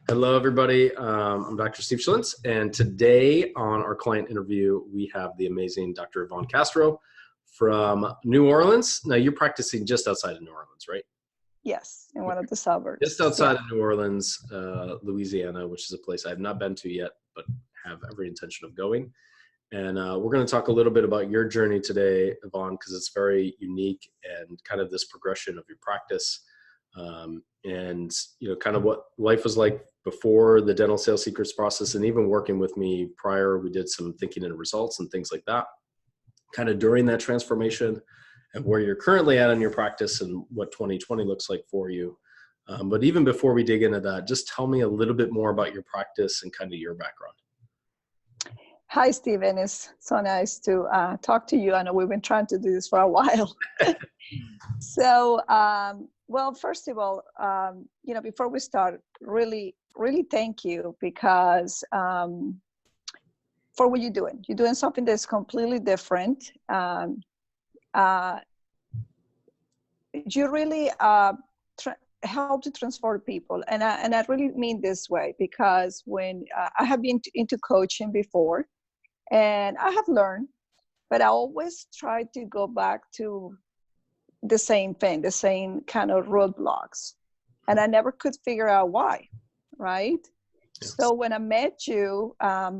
Hello, everybody. I'm Dr. Steve Schlintz, and today on our client interview, we have the amazing Dr. Yvonne Castro from New Orleans. Now, you're practicing just outside of New Orleans, right? Yes, in one of the suburbs. Just outside of New Orleans, Louisiana, which is a place I've not been to yet, but have every intention of going. And we're going to talk a little bit about your journey today, Yvonne, because it's very unique and kind of this progression of your practice. And kind of what life was like before the dental sales secrets process, and even working with me prior. We did some thinking and results and things like that, kind of during that transformation, and where you're currently at in your practice and what 2020 looks like for you. But even before we dig into that, just tell me a little bit more about your practice and kind of your background. Hi, Stephen. It's so nice to talk to you. I know we've been trying to do this for a while. So, well, first of all, before we start, really thank you, because for what you're doing. You're doing something that's completely different. You really help to transform people. And I really mean this way, because when I have been into coaching before, and I have learned, but I always try to go back to the same thing, the same kind of roadblocks. And I never could figure out why, right? Yes. So when I met you, I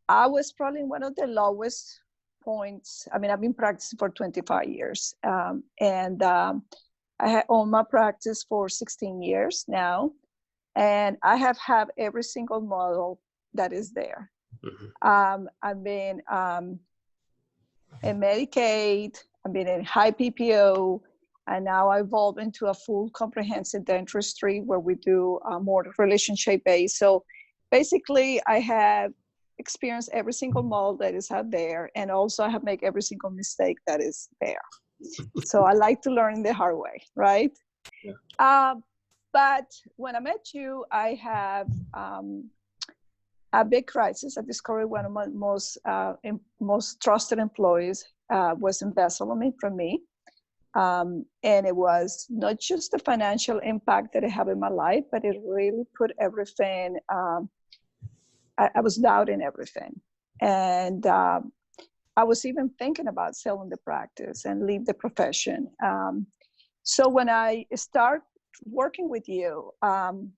was probably in one of the lowest points. I mean, I've been practicing for 25 years. And I had owned my practice for 16 years now. And I have had every single model that is there. Mm-hmm. I've been in Medicaid, I've been in high PPO, and now I evolved into a full comprehensive dentistry where we do more relationship based. So basically, I have experienced every single model that is out there, and also I have made every single mistake that is there. So I like to learn the hard way, right? Yeah. But when I met you, I have a big crisis. I discovered one of my most trusted employees was embezzling from me. And it was not just the financial impact that it had in my life, but it really put everything, I was doubting everything. And I was even thinking about selling the practice and leave the profession. So when I start working with you and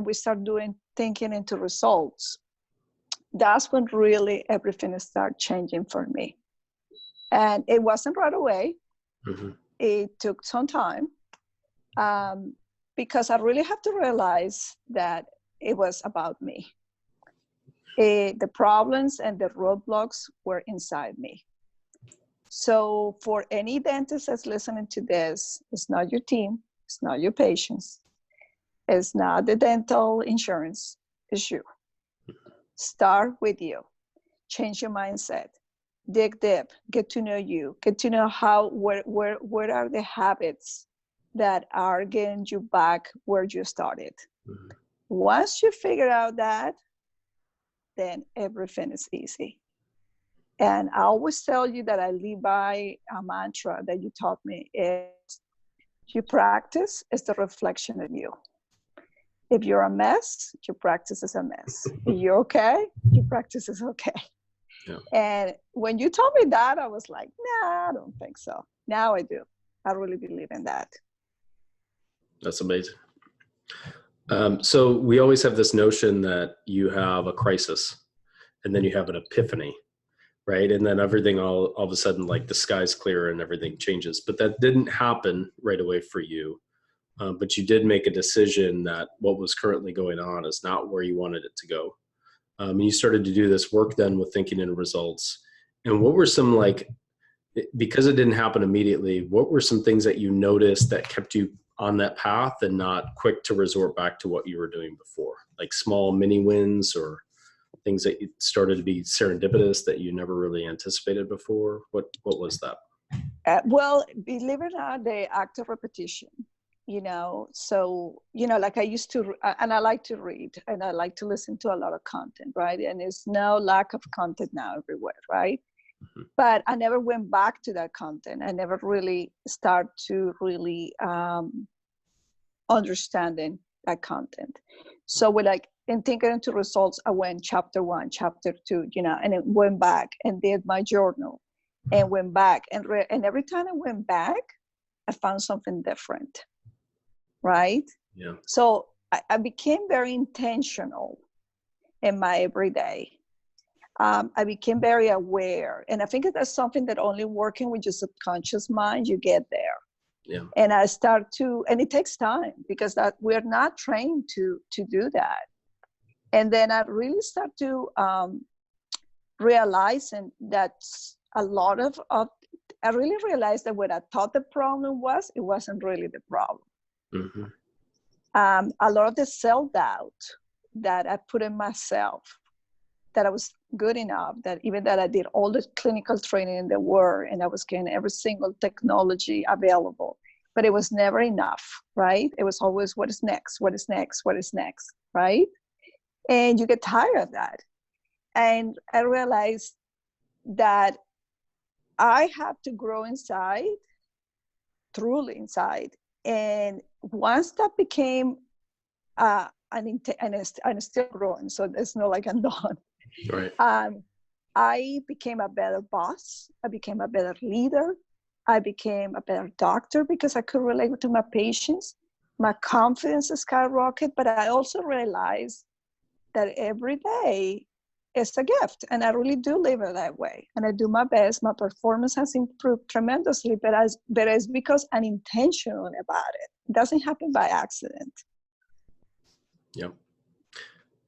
we start thinking into results, that's when really everything started changing for me. And it wasn't right away. Mm-hmm. It took some time because I really have to realize that it was about me. The problems and the roadblocks were inside me. So for any dentist that's listening to this, it's not your team, it's not your patients, it's not the dental insurance, it's you. Start with you. Change your mindset. Dig deep. Get to know you. Get to know where are the habits that are getting you back where you started. Mm-hmm. Once you figure out that, then everything is easy. And I always tell you that I live by a mantra that you taught me is your practice is the reflection of you. If you're a mess, your practice is a mess. If you're okay, your practice is okay. Yeah. And when you told me that, I was like, nah, I don't think so. Now I do. I really believe in that. That's amazing. So we always have this notion that you have a crisis and then you have an epiphany, right? And then everything all of a sudden, like the sky's clear and everything changes. But that didn't happen right away for you. But you did make a decision that what was currently going on is not where you wanted it to go. And you started to do this work then with thinking and results. And what were some, because it didn't happen immediately, what were some things that you noticed that kept you on that path and not quick to resort back to what you were doing before? Like small mini wins or things that started to be serendipitous that you never really anticipated before? What was that? Well, believe it or not, the act of repetition. So, like I used to, and I like to read and I like to listen to a lot of content, right? And there's no lack of content now everywhere, right? Mm-hmm. But I never went back to that content. I never really start to really understanding that content. So we're like, and thinking into results, I went chapter 1, chapter 2, and it went back and did my journal and went back and and every time I went back, I found something different, right? Yeah. So I became very intentional in my everyday. I became very aware. And I think that's something that only working with your subconscious mind, you get there. Yeah. And I start to, and it takes time because that we're not trained to do that. And then I really start to realizing that a lot of I really realized that what I thought the problem was, it wasn't really the problem. Mm-hmm. A lot of the self-doubt that I put in myself, that I was good enough, that even that I did all the clinical training in the world and I was getting every single technology available, but it was never enough, right? It was always, what is next? What is next? What is next, right? And you get tired of that. And I realized that I have to grow inside, truly inside. And once that became, and I'm still growing, so there's no like I'm done. Right. I became a better boss. I became a better leader. I became a better doctor because I could relate to my patients. My confidence skyrocketed, but I also realized that every day is a gift, and I really do live it that way. And I do my best. My performance has improved tremendously, but it's because I'm intentional about it. It doesn't happen by accident. Yep.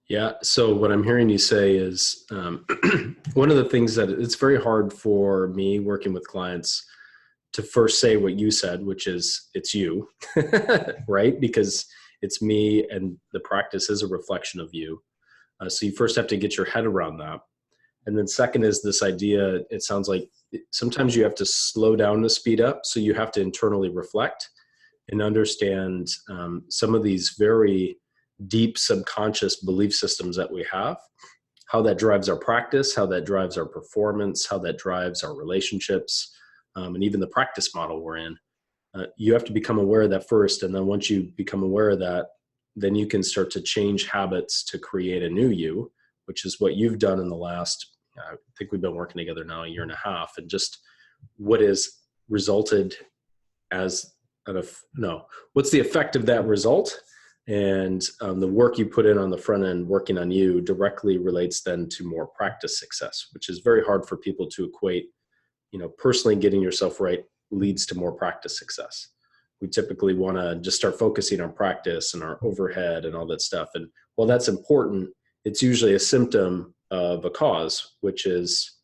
Yeah. So what I'm hearing you say is one of the things that it's very hard for me working with clients to first say what you said, which is it's you, right? Because it's me and the practice is a reflection of you. So you first have to get your head around that. And then second is this idea, it sounds like sometimes you have to slow down to speed up. So you have to internally reflect and understand some of these very deep subconscious belief systems that we have, how that drives our practice, how that drives our performance, how that drives our relationships, and even the practice model we're in. You have to become aware of that first. And then once you become aware of that, then you can start to change habits to create a new you, which is what you've done in the last, I think we've been working together now 1.5 years, and just what is resulted as what's the effect of that result? And the work you put in on the front end, working on you, directly relates then to more practice success, which is very hard for people to equate. Personally getting yourself right leads to more practice success. We typically want to just start focusing on practice and our overhead and all that stuff. And while that's important, it's usually a symptom of a cause, which is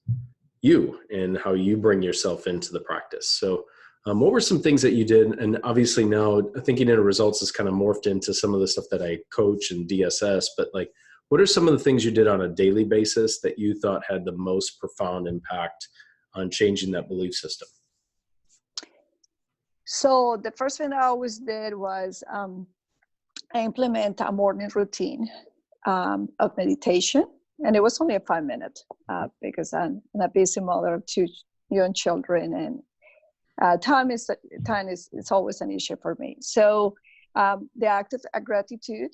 you and how you bring yourself into the practice. So what were some things that you did? And obviously now thinking into results is kind of morphed into some of the stuff that I coach and DSS, but like, what are some of the things you did on a daily basis that you thought had the most profound impact on changing that belief system? So the first thing I always did was I implement a morning routine of meditation. And it was only a 5 minute because I'm a busy mother of 2 young children, and time is always an issue for me. So the act of gratitude,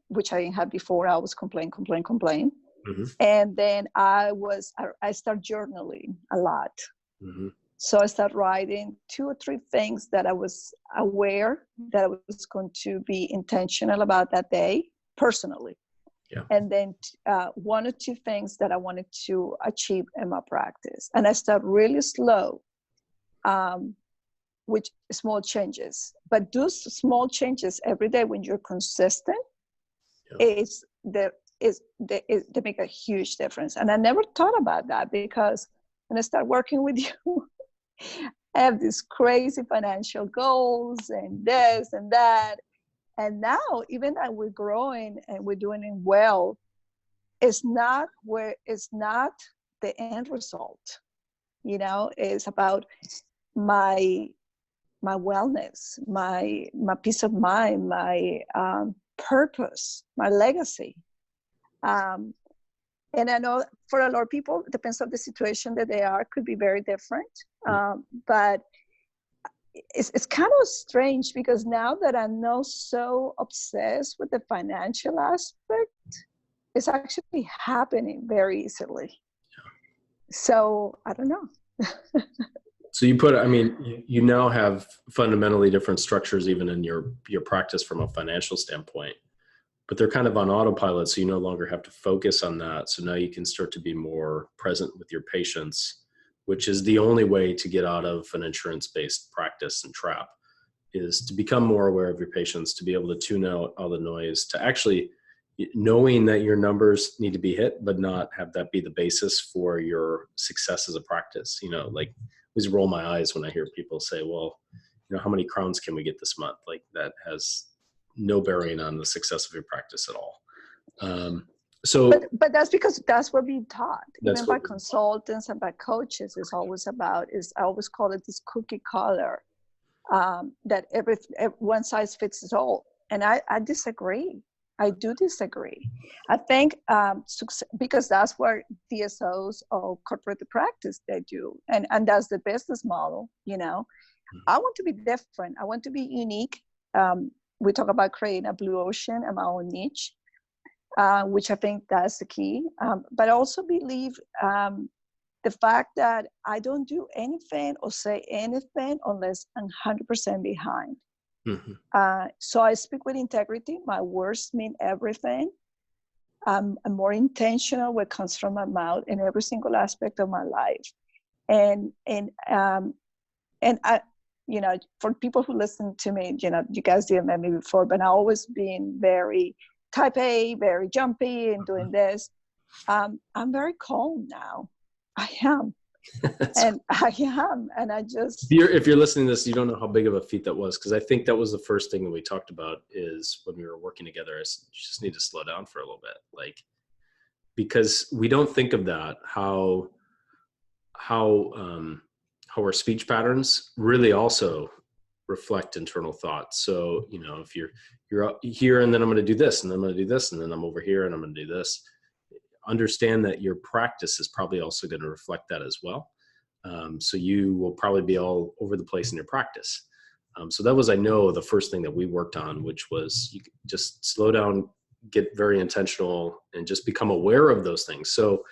which I didn't have before, I always complain. Mm-hmm. And then I start journaling a lot. Mm-hmm. So I start writing 2 or 3 things that I was aware that I was going to be intentional about that day personally. Yeah. And then 1 or 2 things that I wanted to achieve in my practice. And I start really slow, with small changes. But those small changes every day, when you're consistent, yeah, they make a huge difference. And I never thought about that because when I start working with you, I have these crazy financial goals and this and that. And now, even that we're growing and we're doing it well, it's not the end result. It's about my wellness, my peace of mind, my purpose, my legacy. And I know for a lot of people, it depends on the situation that they are, could be very different. But it's kind of strange because now that I'm not so obsessed with the financial aspect, it's actually happening very easily. So I don't know. So you now have fundamentally different structures even in your practice from a financial standpoint, but they're kind of on autopilot. So you no longer have to focus on that. So now you can start to be more present with your patients, which is the only way to get out of an insurance-based practice and trap, is to become more aware of your patients, to be able to tune out all the noise, to actually knowing that your numbers need to be hit, but not have that be the basis for your success as a practice. Like, I always roll my eyes when I hear people say, well, how many crowns can we get this month? Like, that has no bearing on the success of your practice at all. But that's because that's what we're taught, even by consultants and by coaches. Is always about, I always call it this cookie cutter, that one size fits all. And I disagree. I do disagree. I think because that's what DSOs or corporate practice they do, and that's the business model. I want to be different. I want to be unique. We talk about creating a blue ocean and my own niche, which I think that's the key. But I also believe the fact that I don't do anything or say anything unless I'm 100% behind. Mm-hmm. So I speak with integrity. My words mean everything. I'm more intentional what comes from my mouth in every single aspect of my life. And I, for people who listen to me, you guys didn't met me before, but I always been very type A, very jumpy and doing this. I'm very calm now. I am. And I am. And I just... If you're listening to this, you don't know how big of a feat that was. Because I think that was the first thing that we talked about is when we were working together, is you just need to slow down for a little bit. Like, because we don't think of that, how our speech patterns really also reflect internal thoughts. So, if you're here and then I'm going to do this and then I'm going to do this and then I'm over here and I'm going to do this, understand that your practice is probably also going to reflect that as well. So you will probably be all over the place in your practice. So that was, I know, the first thing that we worked on, which was you just slow down, get very intentional, and just become aware of those things. So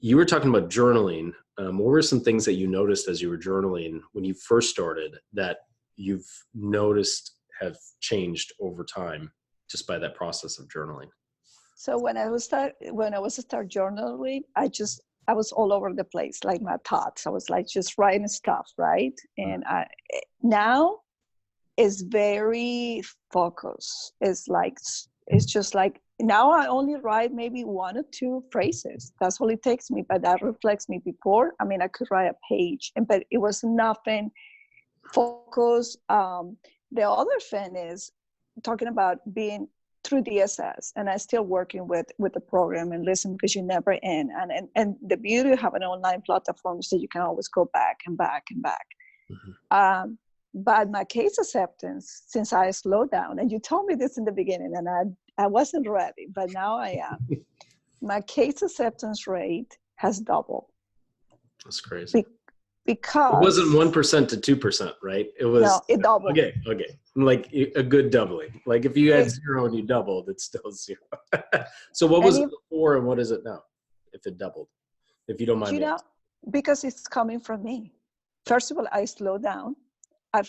you were talking about journaling. What were some things that you noticed as you were journaling when you first started that you've noticed have changed over time just by that process of journaling? So when I was start journaling, I was all over the place, like my thoughts. I was like just writing stuff, right? And now it's very focused. It's just like now I only write maybe one or two phrases. That's all it takes me, but that reflects me. Before, I could write a page, but it was nothing focused. The other thing is talking about being through DSS, and I'm still working with the program and listen because you never end. And the beauty of having an online platform is that you can always go back and back and back. Mm-hmm. But my case acceptance, since I slowed down, and you told me this in the beginning, and I wasn't ready, but now I am. My case acceptance rate has doubled. That's crazy. Because it wasn't 1% to 2%, right? It was, no, it doubled. Okay, like a good doubling. Like if you had zero and you doubled, it's still zero. So what was it before, and what is it now? If it doubled, if you don't mind. Because it's coming from me. First of all, I slow down.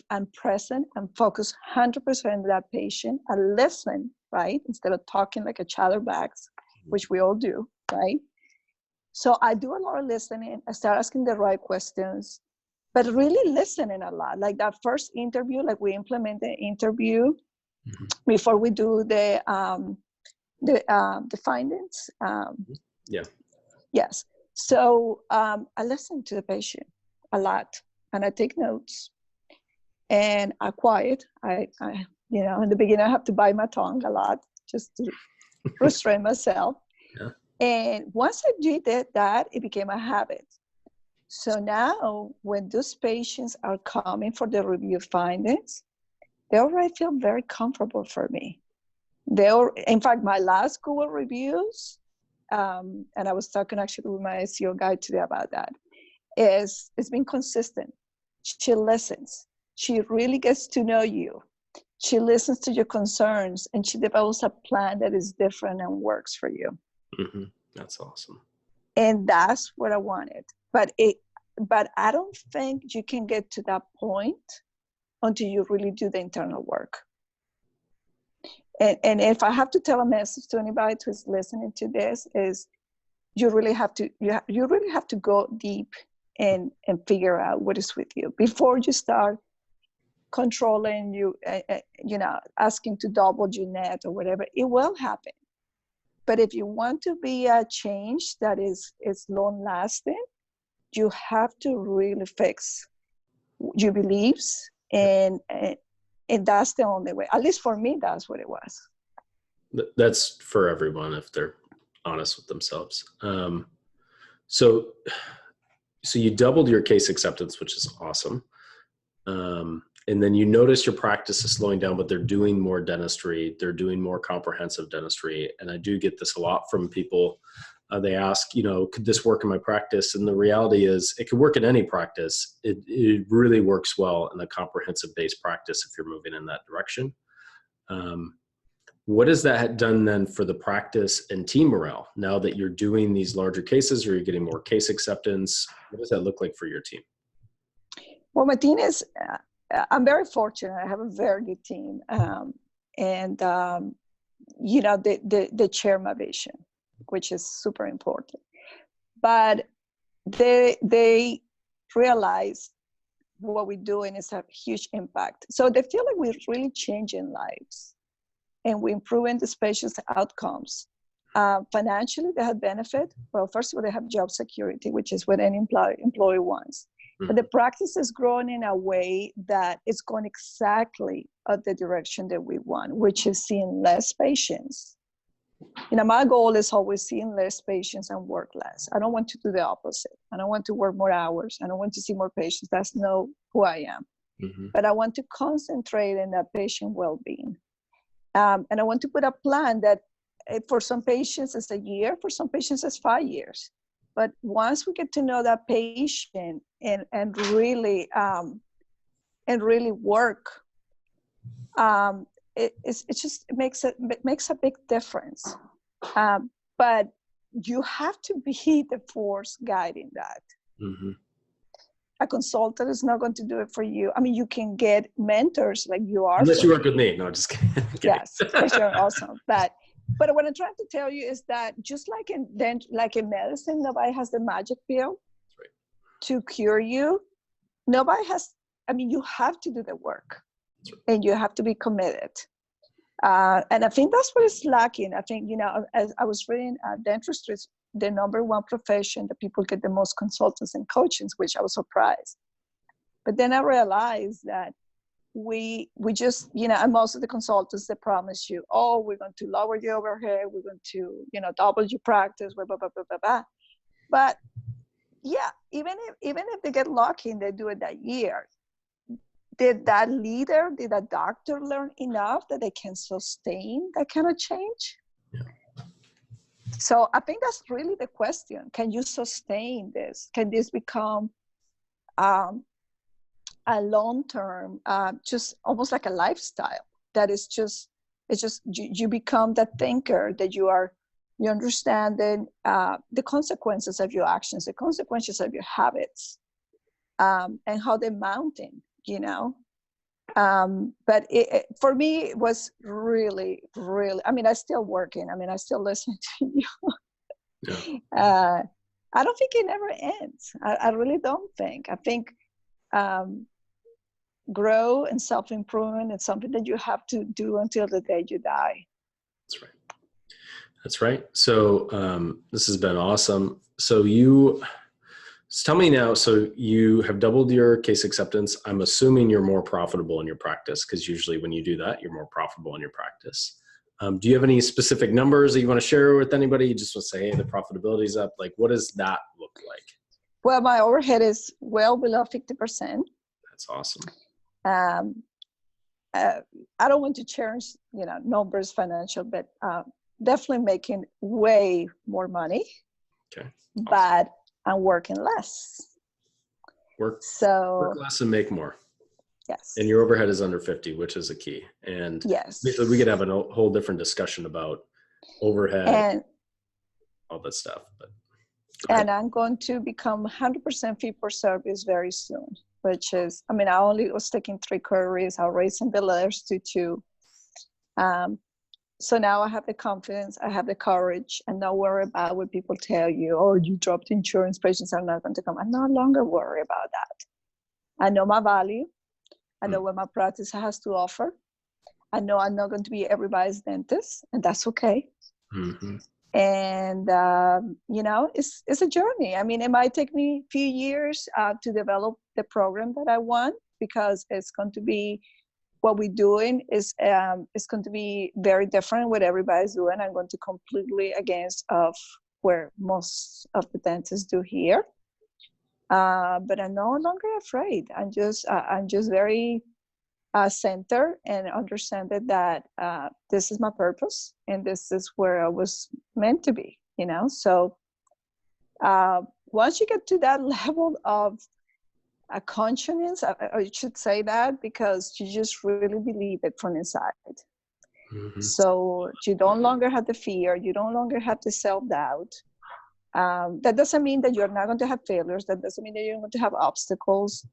I'm present and focused 100% on that patient. I listen, right? Instead of talking like a chatterbox, which we all do, right? So I do a lot of listening. I start asking the right questions, but really listening a lot. Like that first interview, like we implement the interview before we do the findings. Yeah. Yes. So I listen to the patient a lot, and I take notes, and I quiet. I in the beginning I have to bite my tongue a lot just to restrain myself. Yeah. And once I did that, it became a habit. So now when those patients are coming for the review findings, they already feel very comfortable for me. In fact, my last Google reviews, and I was talking actually with my SEO guy today about that, it's been consistent. She listens. She really gets to know you. She listens to your concerns, and she develops a plan that is different and works for you. Mm-hmm. That's awesome. And that's what I wanted. But I don't think you can get to that point until you really do the internal work. And if I have to tell a message to anybody who's listening to this, is you really have to go deep and figure out what is with you before you start controlling asking to double your net or whatever. It will happen. But if you want to be a change that is long lasting, you have to really fix your beliefs, and that's the only way. At least for me, that's what it was. That's for everyone if they're honest with themselves. So you doubled your case acceptance, which is awesome. And then you notice your practice is slowing down, but they're doing more dentistry. They're doing more comprehensive dentistry. And I do get this a lot from people. They ask, could this work in my practice? And the reality is it could work in any practice. It really works well in a comprehensive based practice if you're moving in that direction. What has that done then for the practice and team morale now that you're doing these larger cases, or you're getting more case acceptance? What does that look like for your team? Well, my team is, I'm very fortunate. I have a very good team. They share my vision, which is super important. But they realize what we're doing is a huge impact. So they feel like we're really changing lives and we're improving the patient's outcomes. Financially, they have benefit. Well, first of all, they have job security, which is what any employee wants. But the practice is growing in a way that it's going exactly at the direction that we want, which is seeing less patients. My goal is always seeing less patients and work less. I don't want to do the opposite. I don't want to work more hours. I don't want to see more patients. That's not who I am. Mm-hmm. But I want to concentrate on that patient well-being. And I want to put a plan that for some patients it's a year, for some patients it's 5 years. But once we get to know that patient and really work, it makes a big difference. But you have to be the force guiding that. Mm-hmm. A consultant is not going to do it for you. I mean, you can get mentors like you are. Unless you work with me. No, just kidding. Yes, which are awesome. But what I'm trying to tell you is that just like in medicine, nobody has the magic pill to cure you. Nobody has. I mean, you have to do the work, and you have to be committed. And I think that's what is lacking. I think, as I was reading, dentistry is the number one profession that people get the most consultants and coachings, which I was surprised. But then I realized that we just, and most of the consultants, they promise you, oh, we're going to lower your overhead, we're going to, double your practice, blah, blah, blah, blah, blah, blah. But yeah, even if they get lucky and they do it that year, did that doctor learn enough that they can sustain that kind of change? Yeah. So I think that's really the question. Can you sustain this? Can this become a long-term, just almost like a lifestyle that is you become that thinker that you understand the consequences of your actions, the consequences of your habits, and how they're mounting. But for me, it was really, really, I mean, I'm still working. I mean, I still listen to you. Yeah. I don't think it never ends. I really don't think. I think grow and self-improvement is something that you have to do until the day you die. That's right. That's right. So this has been awesome. So tell me now, so you have doubled your case acceptance. I'm assuming you're more profitable in your practice, because usually when you do that, you're more profitable in your practice. Do you have any specific numbers that you want to share with anybody? You just want to say, hey, the profitability is up. Like, what does that look like? Well, my overhead is well below 50%. That's awesome. I don't want to change, numbers financial, but definitely making way more money. Okay. Awesome. But I'm working less. Work less and make more. Yes. And your overhead is under 50, which is a key. And Yes. we could have a whole different discussion about overhead, And all that stuff. But and I'm going to become 100% fee for service very soon, which is, I mean, I only was taking 3 queries. I'm raising the letters to 2. So now I have the confidence, I have the courage, and not worry about what people tell you, oh, you dropped insurance, patients are not going to come. I'm no longer worried about that. I know my value. I know what my practice has to offer. I know I'm not going to be everybody's dentist, and that's okay. Mm-hmm. And you know, it's a journey. I mean, it might take me a few years to develop the program that I want, because it's going to be, what we're doing is going to be very different what everybody's doing. I'm going to completely against of where most of the dentists do here. But I'm no longer afraid. I'm just very centered and understand that this is my purpose and this is where I was meant to be, you know? So once you get to that level of a conscience, I should say that, because you just really believe it from inside. Mm-hmm. So you don't longer have the fear, you don't longer have the self-doubt. That doesn't mean that you're not going to have failures, that doesn't mean that you're going to have obstacles,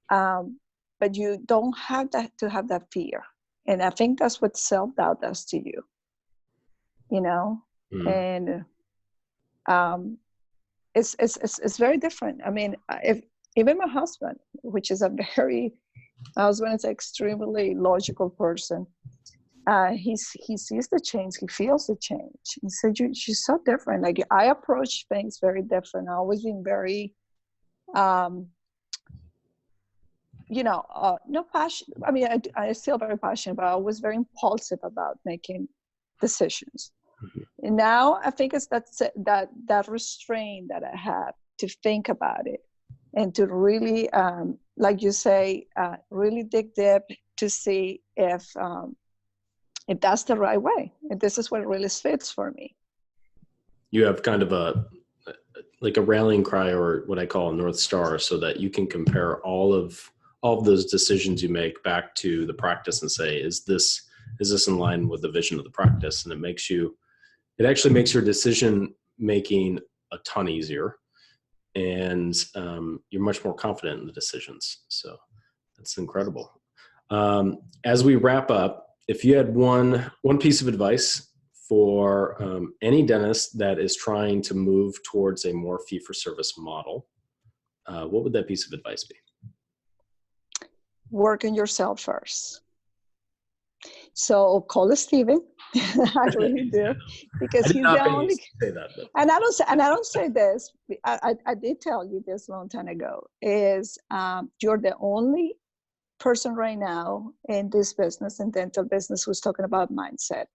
but you don't have to have that fear. And I think that's what self-doubt does to you, you know? And it's very different. I mean, even my husband, which is my husband is an extremely logical person. He sees the change, he feels the change. He said, she's so different. Like, I approach things very different. I've always been very, you know, no passion. I mean, I still very passionate, but I was very impulsive about making decisions. Mm-hmm. And now I think it's that restraint that I have to think about it and to really, like you say, really dig deep to see if that's the right way, if this is what really fits for me. You have kind of a rallying cry, or what I call a North Star, so that you can compare all of those decisions you make back to the practice and say, is this in line with the vision of the practice? And it actually makes your decision making a ton easier, and you're much more confident in the decisions. So that's incredible. As we wrap up, if you had one piece of advice for any dentist that is trying to move towards a more fee-for-service model, what would that piece of advice be? Work on yourself first. So call Steven. I really do, because he's the only. Say that, but. And I don't say this. I did tell you this a long time ago. Is you're the only person right now in this business, in dental business, who's talking about mindset.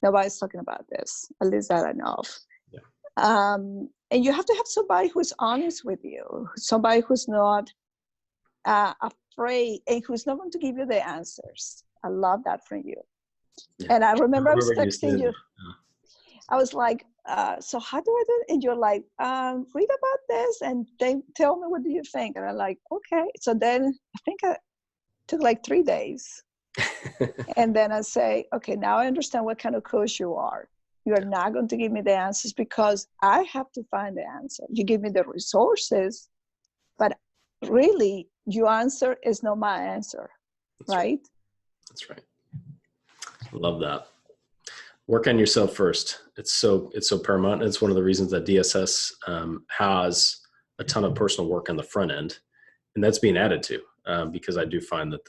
Nobody's talking about this, at least that I know of. Yeah. And you have to have somebody who's honest with you, somebody who's not afraid, and who's not going to give you the answers. I love that from you. Yeah. And I remember I was texting you. I was like, so how do I do it? And you're like, read about this and they tell me, what do you think? And I'm like, okay. So then I think it took like 3 days. And then I say, okay, now I understand what kind of coach you are. You're not going to give me the answers because I have to find the answer. You give me the resources, but really your answer is not my answer. That's right? That's right. I love that. Work on yourself first. It's so paramount. It's one of the reasons that DSS has a ton of personal work on the front end, and that's being added to because I do find that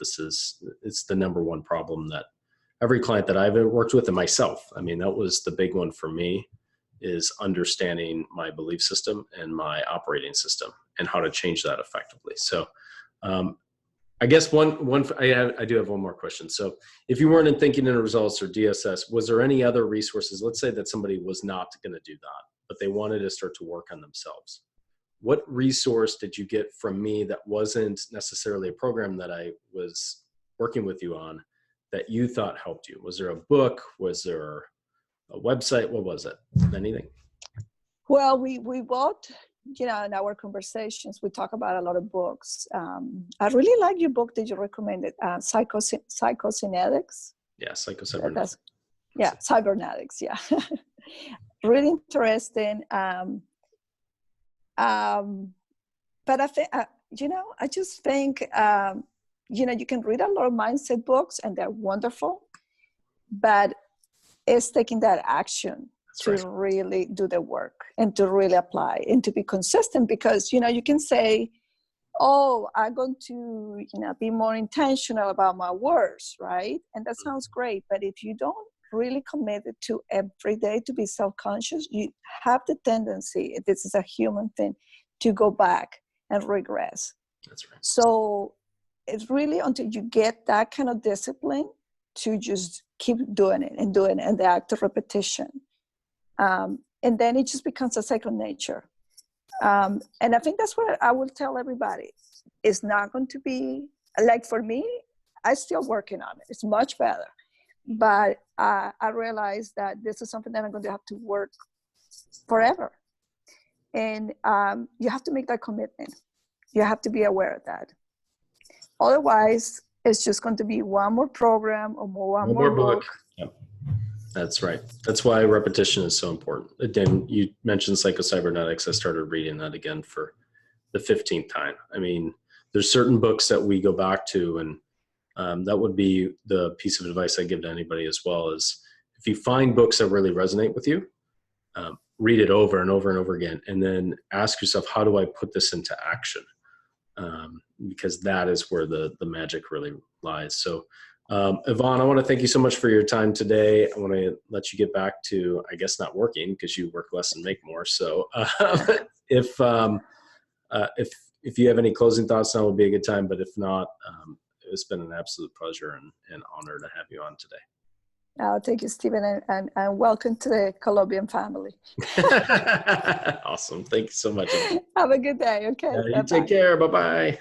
it's the number one problem that every client that I've ever worked with, and myself, I mean, that was the big one for me, is understanding my belief system and my operating system and how to change that effectively. So I guess I do have one more question. So if you weren't in Thinking in Results or DSS, was there any other resources? Let's say that somebody was not going to do that, but they wanted to start to work on themselves. What resource did you get from me that wasn't necessarily a program that I was working with you on that you thought helped you? Was there a book? Was there a website? What was it? Anything? Well, we both in our conversations, we talk about a lot of books. I really like your book that you recommended, Psychocynetics. Yeah, psychocybernetics. Yeah, cybernetics. Yeah, really interesting. But I think, I just think, you can read a lot of mindset books and they're wonderful, but it's taking that action to really do the work and to really apply and to be consistent, because, you can say, oh, I'm going to, be more intentional about my words, right? And that sounds great. But if you don't really commit it to every day to be self-conscious, you have the tendency, this is a human thing, to go back and regress. That's right. So it's really until you get that kind of discipline to just keep doing it and the act of repetition. And then it just becomes a second nature. And I think that's what I will tell everybody. It's not going to be, like for me, I'm still working on it. It's much better. But I realize that this is something that I'm going to have to work forever. And you have to make that commitment. You have to be aware of that. Otherwise, it's just going to be one more program or one more book. Yep. That's right. That's why repetition is so important. Again, you mentioned psychocybernetics. I started reading that again for the 15th time. I mean, there's certain books that we go back to, and that would be the piece of advice I give to anybody as well, is if you find books that really resonate with you, read it over and over and over again, and then ask yourself, how do I put this into action? Because that is where the magic really lies. So, Yvonne, I want to thank you so much for your time today. I want to let you get back to, I guess, not working, because you work less and make more. So if you have any closing thoughts, now would be a good time. But if not, it's been an absolute pleasure and honor to have you on today. Oh, thank you, Stephen, and welcome to the Colombian family. Awesome. Thank you so much. Have a good day. Okay. You take care. Bye-bye.